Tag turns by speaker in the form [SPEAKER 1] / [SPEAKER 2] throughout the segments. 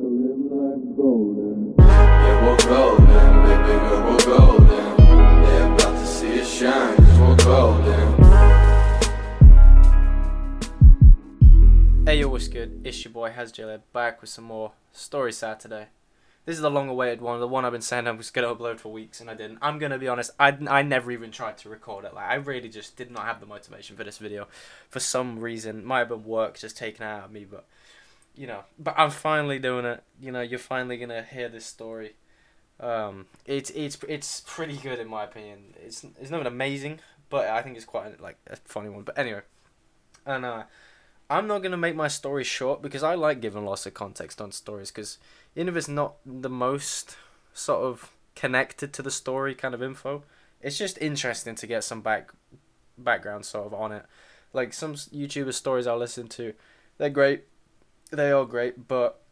[SPEAKER 1] to live life golden. Yeah, we're golden, baby girl, we're golden. They're about to see us shine, cause we're golden.
[SPEAKER 2] Hey yo, what's good? It's your boy Hasjale back with some more Story Saturday. This is the long awaited one, the one I've been saying I was going to upload for weeks and I didn't. I'm going to be honest, I never even tried to record it. Like, I really just did not have the motivation for this video. For some reason, might have been work just taken out of me, but, you know. But I'm finally doing it. You know, you're finally going to hear this story. It's pretty good in my opinion. It's nothing amazing, but I think it's quite, like, a funny one. But anyway, and, I'm not going to make my story short because I like giving lots of context on stories because even if it's not the most sort of connected to the story kind of info, it's just interesting to get some background sort of on it. Like some YouTuber stories I listen to, they're great, they are great, but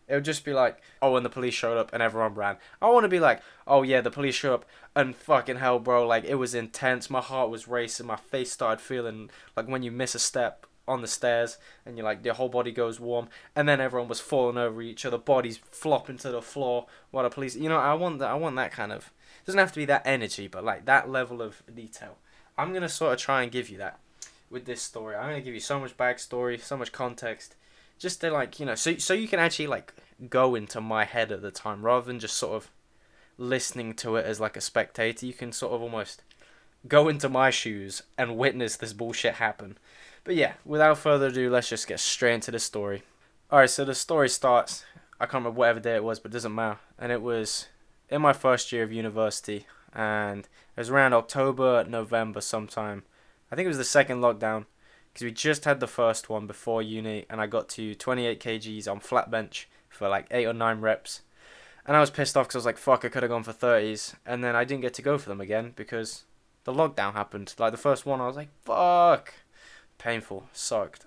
[SPEAKER 2] it would just be like, oh, and the police showed up and everyone ran. I want to be like, oh yeah, the police showed up and fucking hell, bro, like it was intense, my heart was racing, my face started feeling like when you miss a step on the stairs and you're like your whole body goes warm, and then everyone was falling over each other, bodies flopping to the floor while the police, you know, I want that kind of, it doesn't have to be that energy, but like that level of detail. I'm gonna sort of try and give you that with this story. I'm gonna give you so much backstory, so much context, just to like, you know, so you can actually like go into my head at the time rather than just sort of listening to it as like a spectator. You can sort of almost go into my shoes and witness this bullshit happen. But yeah, without further ado, let's just get straight into the story. Alright, so the story starts, I can't remember whatever day it was, but it doesn't matter. And it was in my first year of university, and it was around October, November sometime. I think it was the second lockdown, because we just had the first one before uni, and I got to 28 kgs on flat bench for like 8 or 9 reps. And I was pissed off because I was like, fuck, I could have gone for 30s. And then I didn't get to go for them again because the lockdown happened. Like the first one, I was like, fuck. Painful, sucked.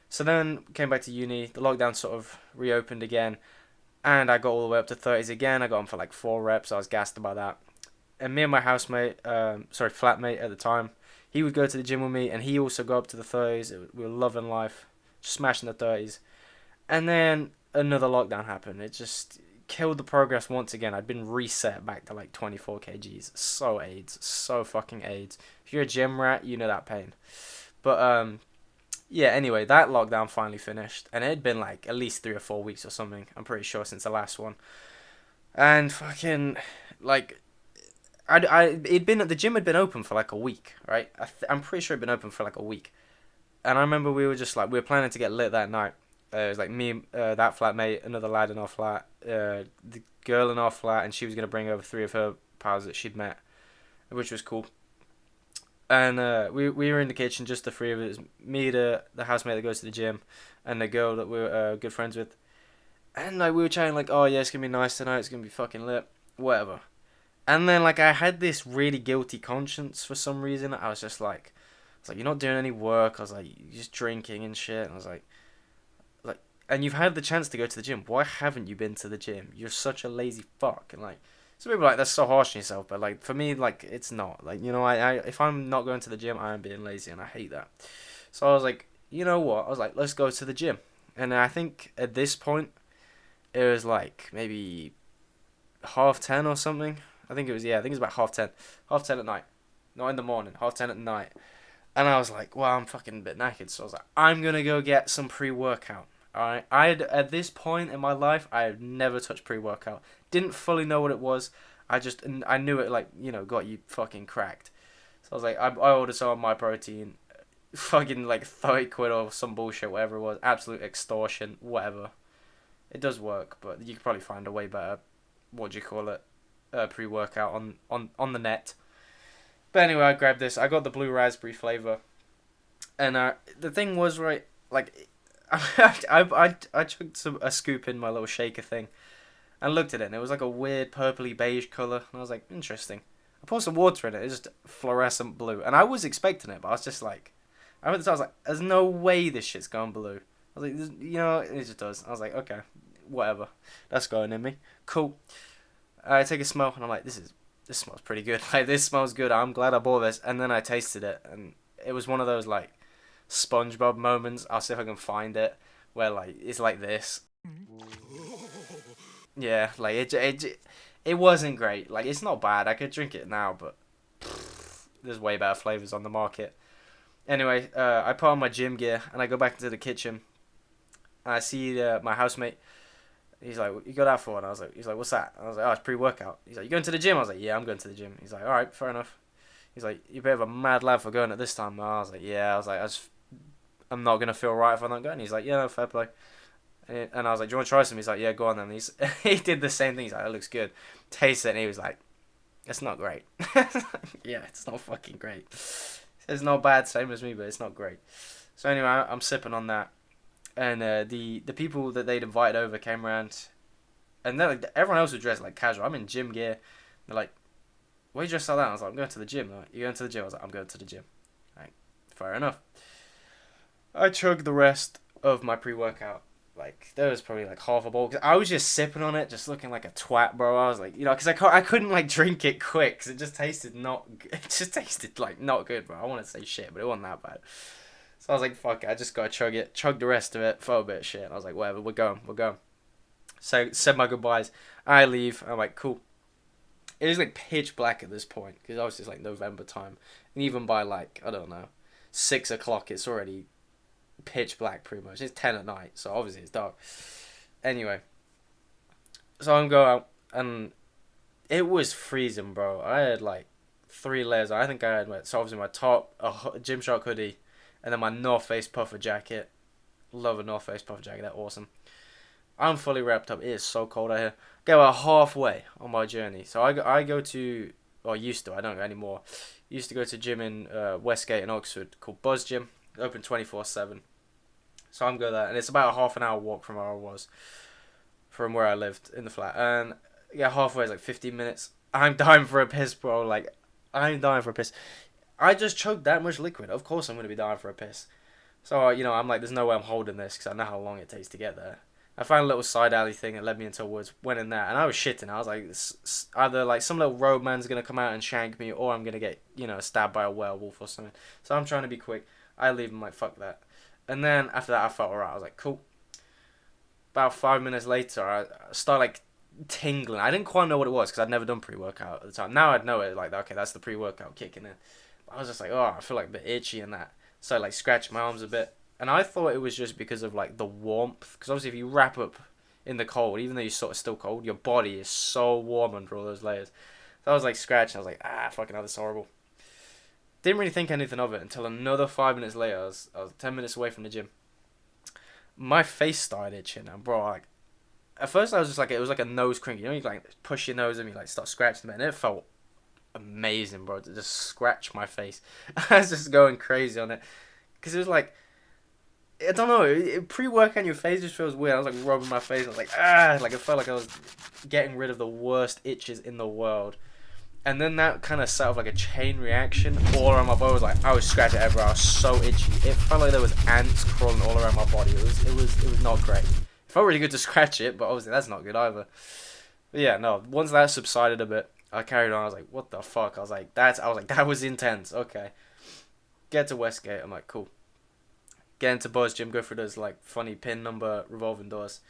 [SPEAKER 2] So then came back to uni, the lockdown sort of reopened again, and I got all the way up to 30s again. I got on for like 4 reps, I was gassed about that. And me and my housemate, flatmate at the time, he would go to the gym with me, and he also got up to the 30s. We were loving life, smashing the 30s. And then another lockdown happened. It just killed the progress once again. I'd been reset back to like 24 kgs. So AIDS, so fucking AIDS. If you're a gym rat, you know that pain. But, yeah, anyway, that lockdown finally finished. And it had been, like, at least 3 or 4 weeks or something, I'm pretty sure, since the last one. And fucking, like, the gym had been open for, like, a week, right? I'm pretty sure it had been open for, like, a week. And I remember we were planning to get lit that night. It was, like, me, that flatmate, another lad in our flat, the girl in our flat, and she was going to bring over 3 of her pals that she'd met, which was cool. And we were in the kitchen, just the 3 of us. Me, the housemate that goes to the gym, and the girl that we were good friends with. And like we were chatting like, oh yeah, it's gonna be nice tonight. It's gonna be fucking lit, whatever. And then like I had this really guilty conscience for some reason. I was like, you're not doing any work. I was like, you're just drinking and shit. And I was like, and you've had the chance to go to the gym. Why haven't you been to the gym? You're such a lazy fuck. And like, some people are like, that's so harsh on yourself, but like for me, like it's not. Like, you know, I if I'm not going to the gym, I am being lazy, and I hate that. So I was like, you know what? I was like, let's go to the gym. And I think at this point, it was like maybe 10:30 or something. I think it was about 10:30, 10:30 at night, not in the morning, 10:30 at night. And I was like, well, I'm fucking a bit knackered, so I was like, I'm gonna go get some pre-workout. Alright, at this point in my life, I had never touched pre-workout. Didn't fully know what it was. I knew it, like, you know, got you fucking cracked. So I was like, I ordered some of my protein, fucking like 30 quid or some bullshit, whatever it was. Absolute extortion, whatever. It does work, but you could probably find a way better, pre-workout on the net. But anyway, I grabbed this. I got the blue raspberry flavor. And the thing was, right, like, I took a scoop in my little shaker thing and looked at it, and it was like a weird purpley beige colour, and I was like, interesting. I poured some water in it, it's just fluorescent blue, and I was expecting it, but I was just like, I was like, there's no way this shit's going blue. I was like, you know, it just does. I was like, okay, whatever, that's going in me, cool. I take a smell, and I'm like, this smells pretty good, like, this smells good, I'm glad I bought this. And then I tasted it, and it was one of those, like, SpongeBob moments. I'll see if I can find it, where like it's like this. Yeah, like it wasn't great. Like it's not bad. I could drink it now, but there's way better flavors on the market. Anyway, I put on my gym gear and I go back into the kitchen. And I see my housemate. He's like, "What you got that for?" And he's like, "What's that?" And I was like, "Oh, it's pre-workout." He's like, "You going to the gym?" I was like, "Yeah, I'm going to the gym." He's like, "All right, fair enough." He's like, "You're a bit of a mad lad for going at this time." And I was like, "Yeah." I was like, I'm not gonna feel right if I'm not going." He's like, "Yeah, no, fair play." And I was like, "Do you want to try some?" He's like, "Yeah, go on then." He did the same thing. He's like, "That looks good." Taste it, and he was like, "It's not great." Yeah, it's not fucking great. It's not bad, same as me, but it's not great. So anyway, I'm sipping on that, and the people that they'd invited over came around, and then like, everyone else was dressed like casual. I'm in gym gear. They're like, "Why you dressed like that?" I was like, "I'm going to the gym." They're like, "You going to the gym?" I was like, "I'm going to the gym." Like, fair enough. I chugged the rest of my pre-workout. Like there was probably like half a bowl. Cause I was just sipping on it, just looking like a twat, bro. I was like, because I couldn't like drink it quick, cause it just tasted not. It just tasted like not good, bro. I want to say shit, but it wasn't that bad. So I was like, fuck it, I just gotta chug it, chug the rest of it, throw a bit of shit. And I was like, whatever, we're going. So said my goodbyes. I leave. I'm like, cool. It was like pitch black at this point, because obviously it's like November time, and even by like I don't know, 6 o'clock, it's already pitch black pretty much. It's 10 at night, so obviously it's dark. Anyway, so I'm going out and it was freezing, bro. I had like 3 layers. I think I had so obviously my top, a Gymshark hoodie, and then my North Face puffer jacket. Love a North Face puffer jacket. They're awesome. I'm fully wrapped up. It is so cold out here. Get about halfway on my journey. So I go to, or used to, I don't go anymore. Used to go to a gym in Westgate in Oxford called Buzz Gym. Open 24/7. So I'm going there, and it's about a half an hour walk from where I was, from where I lived in the flat. And yeah, halfway is like 15 minutes. I'm dying for a piss, bro. Like, I'm dying for a piss. I just chugged that much liquid. Of course I'm going to be dying for a piss. So, I'm like, there's no way I'm holding this, because I know how long it takes to get there. I found a little side alley thing that led me into the woods, went in there, and I was shitting. I was like, either like some little roadman's going to come out and shank me, or I'm going to get, stabbed by a werewolf or something. So I'm trying to be quick. I leave and like, fuck that. And then after that, I felt alright. I was like, cool. About 5 minutes later, I started like tingling. I didn't quite know what it was because I'd never done pre-workout at the time. Now I'd know it. Like, okay, that's the pre-workout kicking in. But I was just like, oh, I feel like a bit itchy and that. So I like scratched my arms a bit. And I thought it was just because of like the warmth. Because obviously if you wrap up in the cold, even though you're sort of still cold, your body is so warm under all those layers. So I was like scratching. I was like, fucking hell, this is horrible. Didn't really think anything of it until another 5 minutes later. I was 10 minutes away from the gym. My face started itching, and bro, like, at first I was just like, it was like a nose crinkle. You like push your nose and you like start scratching it, and it felt amazing, bro, to just scratch my face. I was just going crazy on it, because it was like, I don't know, pre-workout your face just feels weird. I was like rubbing my face, I was like, like it felt like I was getting rid of the worst itches in the world. And then that kind of set off like a chain reaction all around my body. I was scratching everywhere. I was so itchy. It felt like there was ants crawling all around my body. It was not great. It felt really good to scratch it, but obviously that's not good either. But yeah, no. Once that subsided a bit, I carried on. I was like, what the fuck? I was like, that was intense. Okay. Get to Westgate. I'm like, cool. Get into Buzz Gym. Go through those like funny pin number revolving doors.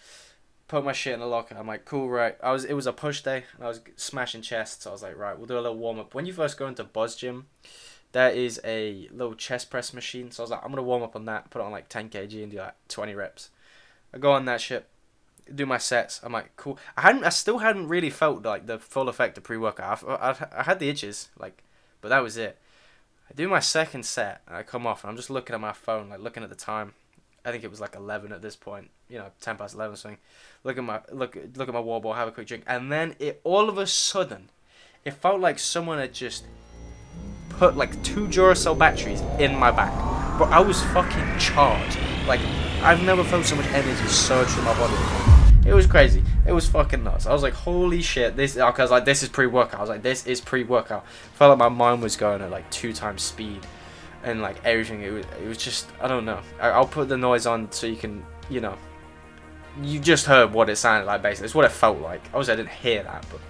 [SPEAKER 2] Put my shit in the locker. I'm like, cool, right. It was a push day, and I was smashing chests. So I was like, right, we'll do a little warm up. When you first go into Buzz Gym, there is a little chest press machine. So I was like, I'm gonna warm up on that, put it on like 10 kg and do like 20 reps. I go on that shit, do my sets. I'm like, cool. I still hadn't really felt like the full effect of pre-workout. I had the itches, like, but that was it. I do my second set, and I come off, and I'm just looking at my phone, like looking at the time. I think it was like 11 at this point, 10 past 11 or something. Look at my water bottle, have a quick drink, and then all of a sudden, it felt like someone had just put like 2 Duracell batteries in my back. But I was fucking charged. Like, I've never felt so much energy surge through my body before. It was crazy. It was fucking nuts. I was like, holy shit, this is pre-workout. I was like, this is pre-workout. Felt like my mind was going at like 2 times speed. And like everything, it was just, I don't know. I'll put the noise on so you can, you just heard what it sounded like basically. It's what it felt like. Obviously I didn't hear that, but.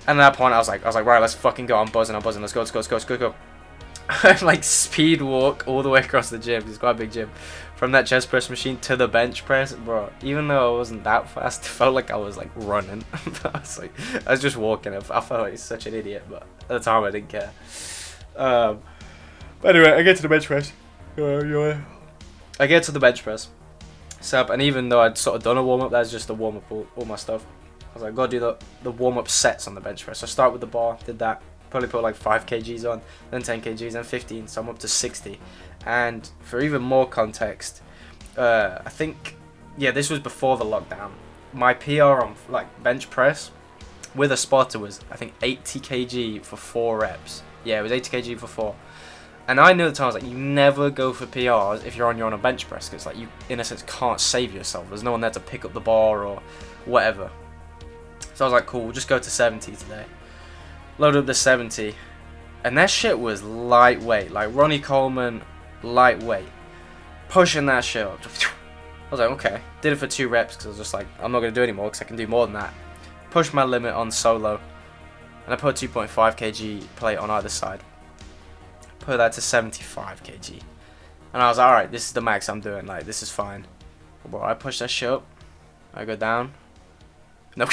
[SPEAKER 2] And at that point I was like, right, let's fucking go. I'm buzzing. Let's go. I like speed walk all the way across the gym. It's quite a big gym. From that chest press machine to the bench press, bro. Even though I wasn't that fast, it felt like I was like running. I was just walking. I felt like such an idiot, but at the time I didn't care. But anyway, I get to the bench press. I get to the bench press. And even though I'd sort of done a warm up, that's just a warm up all my stuff. I was like, gotta do the warm up sets on the bench press. So I start with the bar, did that. Probably put like 5 kgs on, then 10 kgs, then 15, so I'm up to 60. And for even more context, I think, yeah, this was before the lockdown. My PR on like bench press with a spotter was, I think, 80 kg for 4 reps. Yeah, it was 80 kg for 4. And I knew at the time, I was like, you never go for PRs if you're on your own bench press, because like you, in a sense, can't save yourself. There's no one there to pick up the bar or whatever. So I was like, cool, we'll just go to 70 today. Load up the 70, and that shit was lightweight, like Ronnie Coleman, lightweight, pushing that shit up. I was like, okay, did it for 2 reps, because I was just like, I'm not going to do any more, because I can do more than that. Pushed my limit on solo, and I put a 2.5 kg plate on either side. Put that to 75 kg, and I was like, alright, this is the max I'm doing, like, this is fine. Bro, I push that shit up, I go down, no,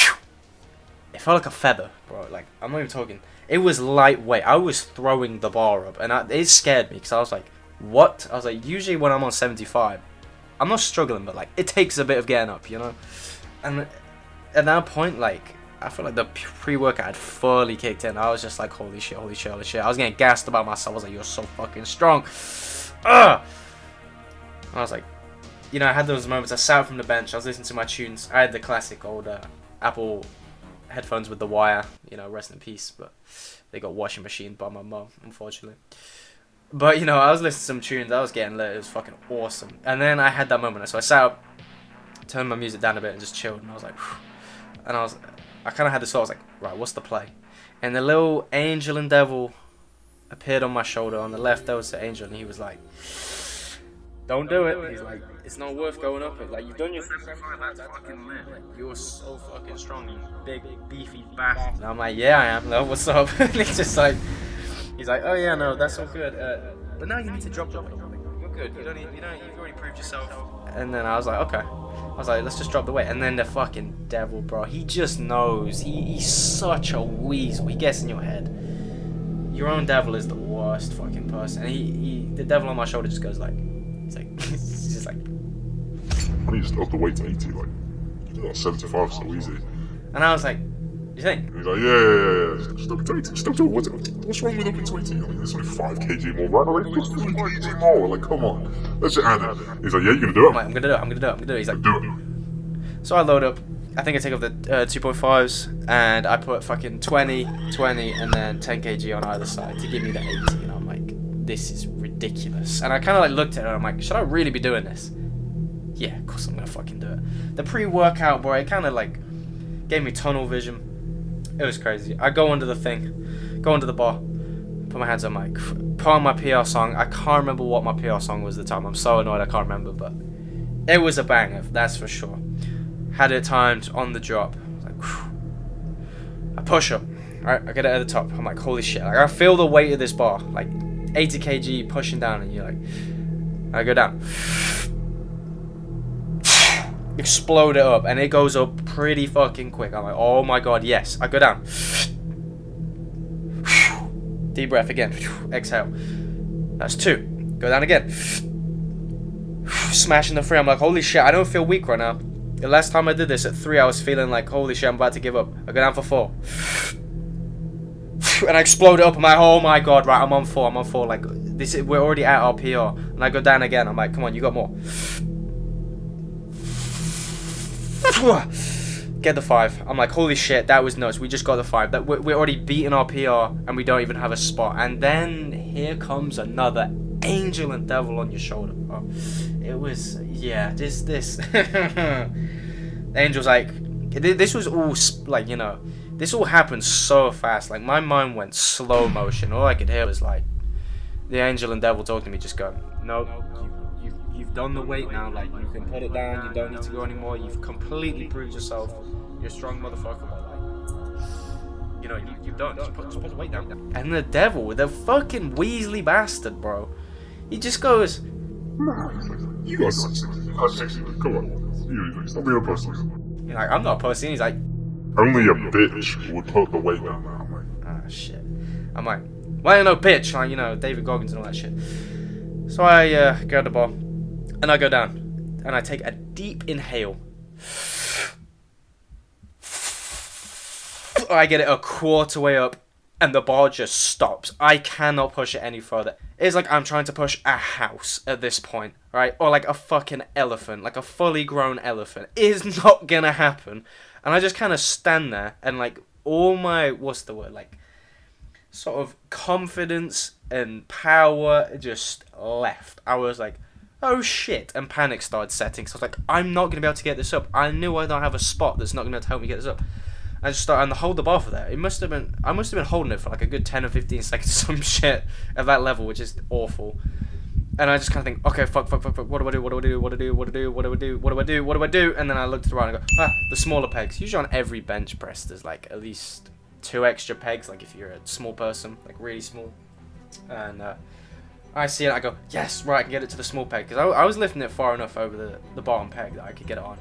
[SPEAKER 2] it felt like a feather, bro. Like, I'm not even talking. It was lightweight. I was throwing the bar up, and it scared me because I was like, what? I was like, usually when I'm on 75, I'm not struggling, but like, it takes a bit of getting up, you know? And at that point, like, I feel like the pre-workout had fully kicked in. I was just like, holy shit, holy shit, holy shit. I was getting gassed about myself. I was like, you're so fucking strong. Ugh! I was like, you know, I had those moments. I sat from the bench. I was listening to my tunes. I had the classic old Apple headphones with the wire, you know, rest in peace, but they got washing machined by my mum, unfortunately. But, you know, I was listening to some tunes, I was getting lit, it was fucking awesome. And then I had that moment, so I sat up, turned my music down a bit and just chilled, and I was like, whew. And I kind of had this thought, I was like, right, what's the play? And the little angel and devil appeared on my shoulder. On the left, there was the angel, and he was like, don't do it. He's like, it's not worth going up it. Like, you've done your 75, that's fucking lit. Like, you're so fucking strong, you big, beefy bastard. And I'm like, yeah, I am. No, what's up? And he's like, oh yeah, no, that's all good. But now you need to drop the weight. You're good. You've already proved yourself. And then I was like, okay. I was like, let's just drop the weight. And then the fucking devil, bro, he just knows. He's such a weasel. He gets in your head. Your own devil is the worst fucking person. And the devil on my shoulder just goes like, he's just like,
[SPEAKER 3] I need to up the weight to 80, like, you know, 75 so easy.
[SPEAKER 2] And I was like, you think?
[SPEAKER 3] And he's like, yeah. Just up to 80, just up to 80. What's wrong with up to 80? I mean, it's only 5 kg more, right? I'm like, just 5 kg more. Like, come on. Let's just add it. He's like, yeah, you're gonna do it.
[SPEAKER 2] I'm like, I'm gonna do it. He's like,
[SPEAKER 3] do it.
[SPEAKER 2] So I load up. I think I take off the 2.5s, and I put fucking 20, and then 10 kg on either side to give me the 80. And I'm like, this is ridiculous. And I kind of like looked at it and I'm like, should I really be doing this? Yeah, of course I'm gonna fucking do it. The pre-workout, bro, it kind of like gave me tunnel vision. It was crazy. I go under the thing, go under the bar, put my hands on mic, put on my PR song. I can't remember what my PR song was at the time. I'm so annoyed I can't remember, but it was a banger, that's for sure. Had it timed on the drop. I was like, whew. I push up. Alright, I get it at the top. I'm like, holy shit. Like, I feel the weight of this bar. Like 80 kg pushing down, and you're like, I go down. Explode it up, and it goes up pretty fucking quick. I'm like, oh my god, yes. I go down. Deep breath again. Exhale. That's 2. Go down again. Smashing the 3. I'm like, holy shit, I don't feel weak right now. The last time I did this at 3, I was feeling like, holy shit, I'm about to give up. I go down for 4. And I explode it up. I'm like, oh my god, right, I'm on 4. Like, we're already at our PR. And I go down again. I'm like, come on, you got more. Get the 5. I'm like, holy shit, that was nuts. We just got the 5. That we're already beating our PR, and we don't even have a spot. And then here comes another angel and devil on your shoulder. Oh, it was, yeah, this. The angel's like, this was all like, you know, this all happened so fast. Like, my mind went slow motion. All I could hear was like the angel and devil talking to me, just going, no, you've done the weight now. Like, you can put it down. You don't need to go anymore. You've completely proved yourself. You're a strong motherfucker. But like, you know, you've done. Just put the weight down. And the devil, the fucking Weasley bastard, bro, he just goes,
[SPEAKER 3] You got 60. Come on. Stop being a pussy.
[SPEAKER 2] you're like, I'm not a pussy. And he's like,
[SPEAKER 3] Only a bitch would put the weight down now. I'm like,
[SPEAKER 2] ah, shit. I'm like, well, I ain't no bitch. Like, you know, David Goggins and all that shit. So I go to the bar, and I go down, and I take a deep inhale. I get it a quarter way up, and the bar just stops. I cannot push it any further. It's like I'm trying to push a house at this point, right? Or like a fucking elephant, like a fully grown elephant. It is not gonna happen. And I just kind of stand there, and like all my, what's the word, like sort of confidence and power just left. I was like, oh shit, and panic started setting. So I was like, I'm not gonna be able to get this up. I knew I don't have a spot that's not gonna be able to help me get this up. I just started and hold the bar for that. I must have been holding it for like a good 10 or 15 seconds, some shit at that level, which is awful. And I just kind of think, okay, fuck, what do I do? And then I look to the right and I go, the smaller pegs. Usually on every bench press, there's like at least 2 extra pegs, like if you're a small person, like really small. And I see it, I go, yes, right, I can get it to the small peg. Because I was lifting it far enough over the bottom peg that I could get it on.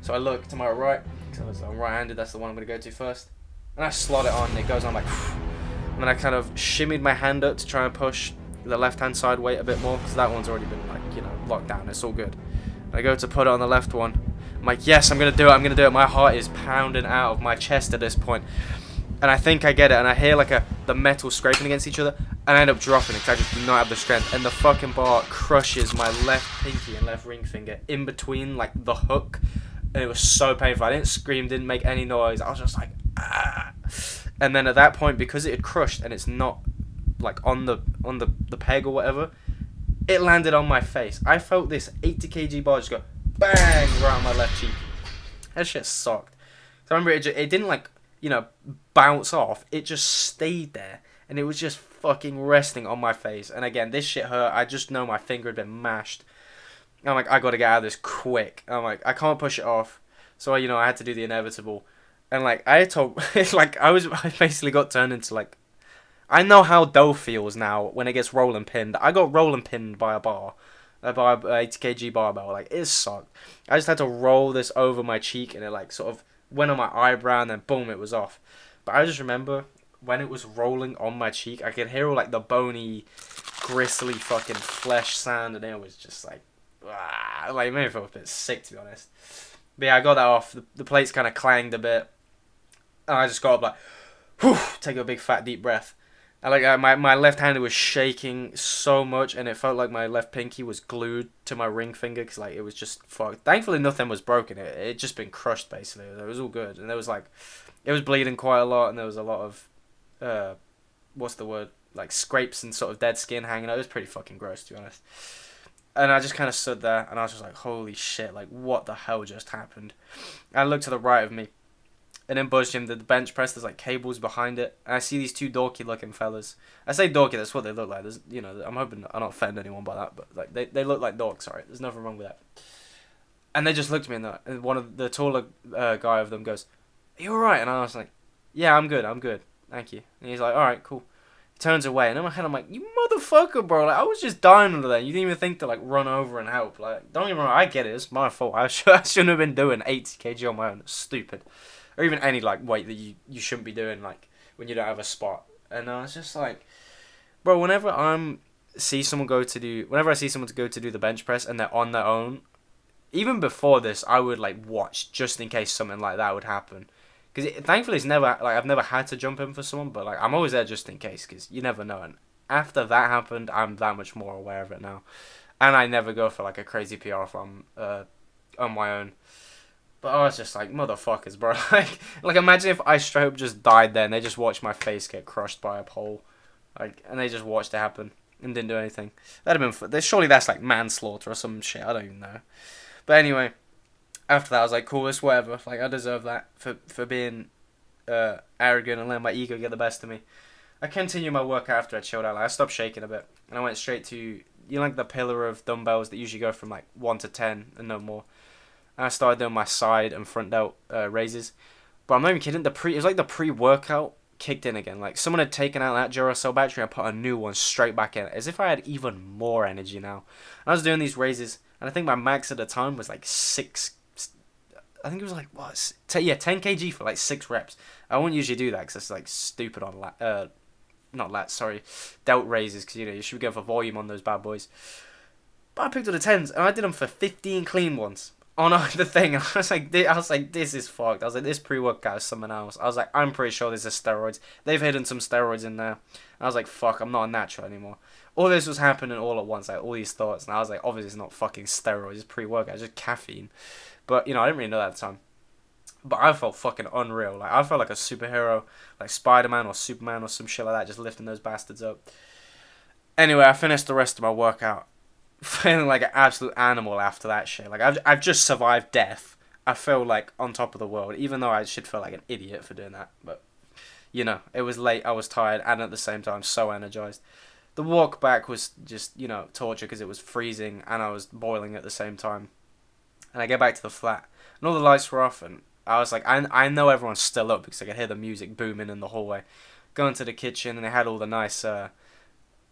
[SPEAKER 2] So I look to my right, because I'm right-handed, that's the one I'm going to go to first. And I slot it on, and it goes on like, and then I kind of shimmied my hand up to try and push the left-hand side weight a bit more, because that one's already been like, you know, locked down, it's all good. And I go to put it on the left one. I'm like, yes, I'm going to do it. My heart is pounding out of my chest at this point. And I think I get it, and I hear like the metal scraping against each other, and I end up dropping it because I just do not have the strength. And the fucking bar crushes my left pinky and left ring finger in between like the hook, and it was so painful. I didn't scream, didn't make any noise. I was just like, ah. And then at that point, because it had crushed and it's not like on the peg or whatever, it landed on my face. I felt this 80 kg bar just go bang right on my left cheek. That shit sucked. So I remember it didn't like, you know, bounce off. It just stayed there, and it was just fucking resting on my face. And again, this shit hurt. I just know my finger had been mashed. I'm like, I gotta get out of this quick. I'm like, I can't push it off. So, you know, I had to do the inevitable. And like, I basically got turned into like, I know how dough feels now when it gets rolling pinned. I got rolling pinned by a bar, by a 80 kg barbell. Like, it sucked. I just had to roll this over my cheek, and it like sort of went on my eyebrow, and then boom, it was off. But I just remember when it was rolling on my cheek, I could hear all like the bony, gristly fucking flesh sound, and it was just like, like it made me feel a bit sick, to be honest. But yeah, I got that off. The plates kind of clanged a bit, and I just got up like, whew, take a big fat deep breath. And like my left hand was shaking so much, and it felt like my left pinky was glued to my ring finger, because like it was just fucked. Thankfully nothing was broken. It just been crushed basically. It was all good, and there was like, it was bleeding quite a lot, and there was a lot of what's the word, like scrapes and sort of dead skin hanging out. It was pretty fucking gross, to be honest. And I just kind of stood there, and I was just like, holy shit, like what the hell just happened? And I looked to the right of me, and in Buzz Gym, the bench press, there's like cables behind it, and I see these 2 dorky looking fellas. I say dorky, that's what they look like. There's, you know, I'm hoping I don't offend anyone by that, but like they look like dorks, alright? There's nothing wrong with that. And they just looked at me, and one of the taller guy of them goes, "Are you alright?" And I was like, "Yeah, I'm good, thank you." And he's like, "Alright, cool." He turns away, and in my head I'm like, "You motherfucker, bro, like I was just dying under there. You didn't even think to like run over and help. Like, don't get me wrong, I get it, it's my fault. I shouldn't have been doing 80 kg on my own. It's stupid." Or even any like weight that you shouldn't be doing, like when you don't have a spot. And I was just like, bro, whenever I see someone to go to do the bench press and they're on their own, even before this, I would like watch just in case something like that would happen. Because thankfully it's never, like I've never had to jump in for someone, but like I'm always there just in case, because you never know. And after that happened, I'm that much more aware of it now. And I never go for like a crazy PR if I'm on my own. But I was just like, motherfuckers, bro. like imagine if I straight up just died there and they just watched my face get crushed by a pole. Like, and they just watched it happen and didn't do anything. That'd have been surely that's like manslaughter or some shit. I don't even know. But anyway, after that I was like, cool, it's whatever. Like, I deserve that for being arrogant and letting my ego get the best of me. I continued my work after I chilled out. Like, I stopped shaking a bit and I went straight to, you know, like the pillar of dumbbells that usually go from like 1 to 10 and no more. And I started doing my side and front delt raises. But I'm not even kidding. It was like the pre-workout kicked in again. Like someone had taken out that Duracell battery and put a new one straight back in, as if I had even more energy now. And I was doing these raises, and I think my max at the time was like 6. I think it was like what? 10 kg for like 6 reps. I wouldn't usually do that because it's like stupid on not lats, sorry, delt raises, because you should go for volume on those bad boys. But I picked up the 10s and I did them for 15 clean ones on the thing. I was like, this is fucked. I was like, this pre-workout is something else. I was like, I'm pretty sure this is steroids. They've hidden some steroids in there. I was like, fuck, I'm not a natural anymore. All this was happening all at once, like all these thoughts, and I was like, obviously it's not fucking steroids, it's pre-workout, it's just caffeine. But I didn't really know that at the time. But I felt fucking unreal. Like I felt like a superhero, like Spider-Man or Superman or some shit like that, just lifting those bastards up. Anyway, I finished the rest of my workout, feeling like an absolute animal after that shit. Like I've just survived death. I feel like on top of the world, even though I should feel like an idiot for doing that. But it was late. I was tired, and at the same time, so energized. The walk back was just torture because it was freezing and I was boiling at the same time. And I get back to the flat, and all the lights were off, and I was like, I know everyone's still up because I could hear the music booming in the hallway. Go into the kitchen, and they had all the nice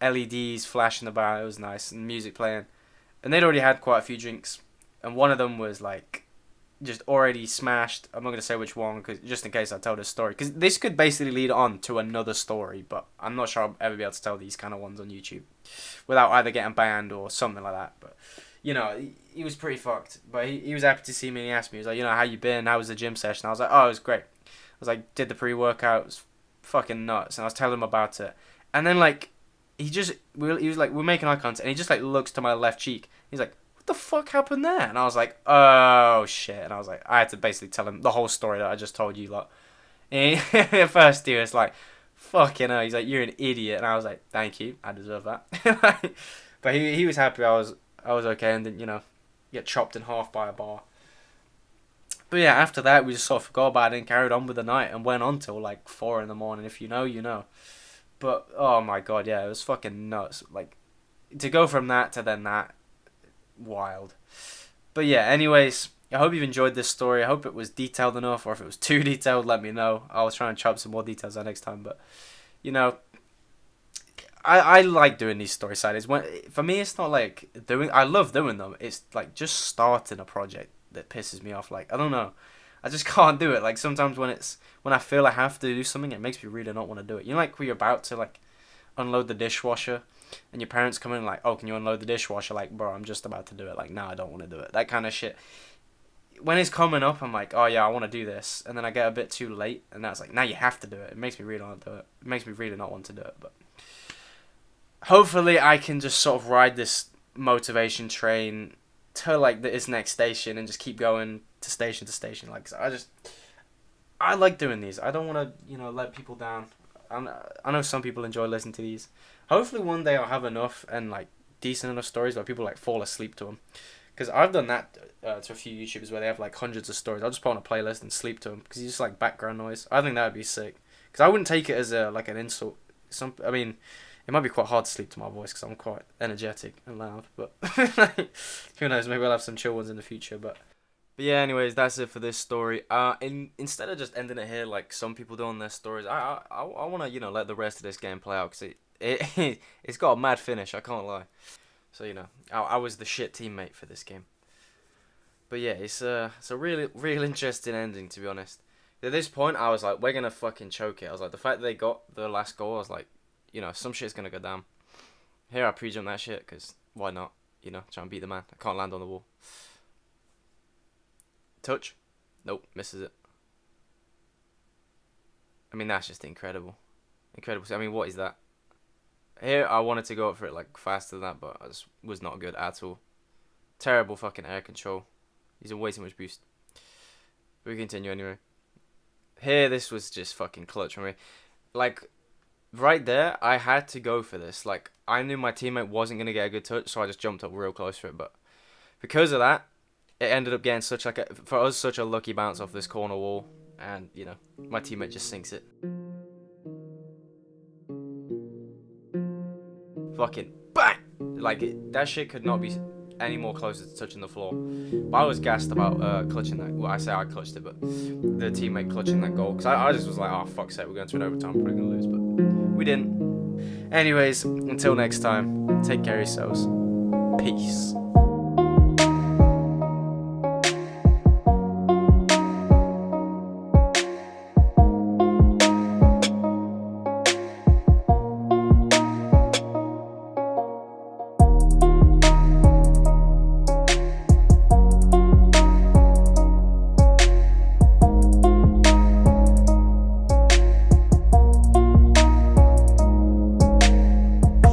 [SPEAKER 2] LEDs flashing about. It was nice, and music playing. And they'd already had quite a few drinks, and one of them was like just already smashed. I'm not going to say which one, just in case I tell this story. Because this could basically lead on to another story, but I'm not sure I'll ever be able to tell these kind of ones on YouTube without either getting banned or something like that. But he was pretty fucked, but he was happy to see me, and he asked me, he was like, how you been? How was the gym session? I was like, oh, it was great. I was like, did the pre-workout, it was fucking nuts, and I was telling him about it, and then like, he was like, we're making eye contact, and he just like looks to my left cheek, he's like, what the fuck happened there? And I was like, oh shit, and I was like, I had to basically tell him the whole story that I just told you, lot. And at first he was like, fucking hell, he's like, you're an idiot, and I was like, thank you, I deserve that. But he was happy I was okay, and then, get chopped in half by a bar. But yeah, after that, we just sort of forgot about it and carried on with the night and went on till like 4 in the morning. If you know, you know. But, oh my god, yeah, it was fucking nuts. Like, to go from that to then that, wild. But yeah, anyways, I hope you've enjoyed this story. I hope it was detailed enough, or if it was too detailed, let me know. I'll try and chop some more details out next time, but, I like doing these story sides. For me, it's not like I love doing them. It's like just starting a project that pisses me off. Like, I don't know. I just can't do it. Like, sometimes when I feel I have to do something, it makes me really not want to do it. Like when you're about to like unload the dishwasher and your parents come in like, oh, can you unload the dishwasher? Like, bro, I'm just about to do it. Like, no, I don't want to do it. That kind of shit. When it's coming up, I'm like, oh yeah, I want to do this. And then I get a bit too late, and that's like, now you have to do it. It makes me really not do it. It makes me really not want to do it, but hopefully I can just sort of ride this motivation train to like this next station and just keep going to station. Like, I like doing these. I don't want to let people down. I know some people enjoy listening to these. Hopefully one day I'll have enough and like decent enough stories where people like fall asleep to them, because I've done that to a few YouTubers where they have like hundreds of stories. I'll just put on a playlist and sleep to them because it's just like background noise. I think that would be sick, because I wouldn't take it as like an insult. It might be quite hard to sleep to my voice because I'm quite energetic and loud, but who knows, maybe I'll have some chill ones in the future, but yeah, anyways, that's it for this story. Instead of just ending it here like some people do on their stories, I want to, let the rest of this game play out, because it's got a mad finish, I can't lie. So, I was the shit teammate for this game. But yeah, it's a really, real interesting ending, to be honest. At this point, I was like, we're going to fucking choke it. I was like, the fact that they got the last goal, I was like, some shit's gonna go down. Here I pre-jump that shit, because why not? Try and beat the man. I can't land on the wall. Touch? Nope, misses it. I mean, that's just incredible. Incredible. I mean, what is that? Here I wanted to go up for it like faster than that, but I just was not good at all. Terrible fucking air control. Using way too much boost. But we continue anyway. Here, this was just fucking clutch for me. Like, right there, I had to go for this. Like, I knew my teammate wasn't going to get a good touch, so I just jumped up real close for it. But because of that, it ended up getting such a lucky bounce off this corner wall. And, my teammate just sinks it. Fucking bang! Like, that shit could not be any more closer to touching the floor. But I was gassed about clutching that. Well, I say I clutched it, but the teammate clutching that goal. Because I just was like, oh, fuck's sake, we're going to an overtime, we're probably going to lose. But we didn't. Anyways, until next time, take care of yourselves. Peace.